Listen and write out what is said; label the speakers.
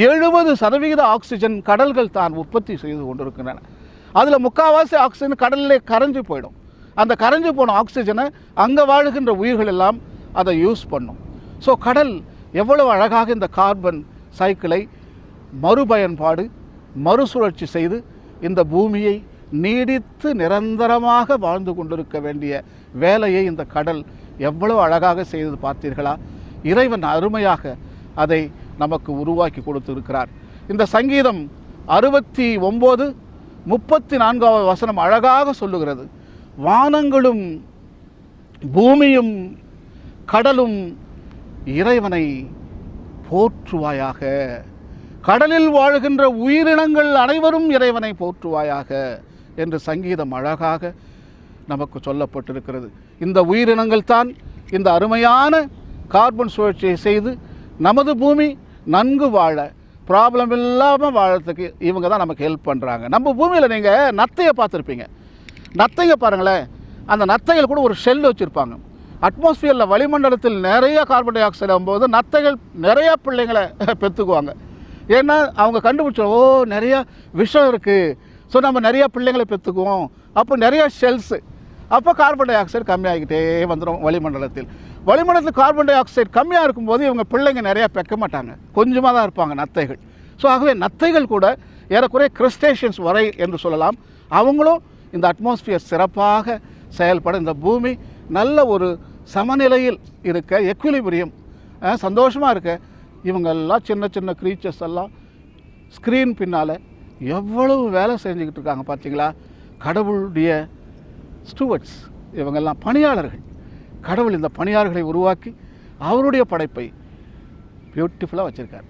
Speaker 1: 70% oxygen கடல்கள் தான் உற்பத்தி செய்து கொண்டிருக்கின்றன. அதில் முக்கால்வாசி ஆக்சிஜன் கடலிலே கரைஞ்சு போயிடும். அந்த கரைஞ்சு போன ஆக்சிஜனை அங்கே வாழுகின்ற உயிர்கள் எல்லாம் அதை யூஸ் பண்ணும். ஸோ கடல் எவ்வளவு அழகாக இந்த கார்பன் சைக்கிளை மறுபயன்பாடு மறுசுழற்சி செய்து இந்த பூமியை நீடித்து நிரந்தரமாக வாழ்ந்து கொண்டிருக்க வேண்டிய வேலையை இந்த கடல் எவ்வளவு அழகாக செய்து பார்த்தீர்களா? இறைவன் அருமையாக அதை நமக்கு உருவாக்கி கொடுத்திருக்கிறார். இந்த சங்கீதம் 69:34 வசனம் அழகாக சொல்லுகிறது. வானங்களும் பூமியும் கடலும் இறைவனை போற்றுவாயாக. கடலில் வாழுகின்ற உயிரினங்கள் அனைவரும் இறைவனை போற்றுவாயாக என்று சங்கீதம் அழகாக நமக்கு சொல்லப்பட்டிருக்கிறது. இந்த உயிரினங்கள் தான் இந்த அருமையான கார்பன் சுழற்சியை செய்து நமது பூமி நன்கு வாழ, ப்ராப்ளம் இல்லாமல் வாழறதுக்கு இவங்க தான் நமக்கு ஹெல்ப் பண்ணுறாங்க. நம்ம பூமியில் நீங்கள் நத்தையை பார்த்துருப்பீங்க. நத்தைங்க பாருங்களேன், அந்த நத்தைகள் கூட ஒரு ஷெல் வச்சுருப்பாங்க. அட்மாஸ்பியரில் வளிமண்டலத்தில் நிறைய கார்பன் டை ஆக்சைடு ஆகும்போது நத்தைகள் நிறையா பிள்ளைங்களை பெற்றுக்குவாங்க. ஏன்னா அவங்க கண்டுபிடிச்சோம், நிறையா விஷம் இருக்குது, ஸோ நம்ம நிறையா பிள்ளைங்களை பெற்றுக்குவோம். அப்போ நிறையா ஷெல்ஸு, அப்போ கார்பன் டை ஆக்சைடு கம்மியாகிக்கிட்டே வந்துடும் வளிமண்டலத்தில். வளிமண்டலத்தில் கார்பன் டை ஆக்சைடு கம்மியாக இருக்கும்போது இவங்க பிள்ளைங்க நிறையா பெக்க மாட்டாங்க, கொஞ்சமாக தான் இருப்பாங்க நத்தைகள். ஸோ ஆகவே நத்தைகள் கூட ஏறக்குறைய கிறிஸ்டேஷியன்ஸ் வரை என்று சொல்லலாம். அவங்களும் இந்த அட்மாஸ்பியர் சிறப்பாக செயல்பட, இந்த பூமி நல்ல ஒரு சமநிலையில் இருக்க, எக்விலிபிரியம் சந்தோஷமாக இருக்க, இவங்கெல்லாம் சின்ன சின்ன க்ரீச்சர்ஸ் எல்லாம் ஸ்க்ரீன் பின்னால் எவ்வளவு வேலை செஞ்சுக்கிட்டு இருக்காங்க பார்த்தீங்களா? கடவுளுடைய ஸ்டூவர்ட்ஸ், இவங்கெல்லாம் பணியாளர்கள். கடவுள் இந்த பணியாளர்களை உருவாக்கி அவருடைய படைப்பை பியூட்டிஃபுல்லாக வச்சுருக்கார்.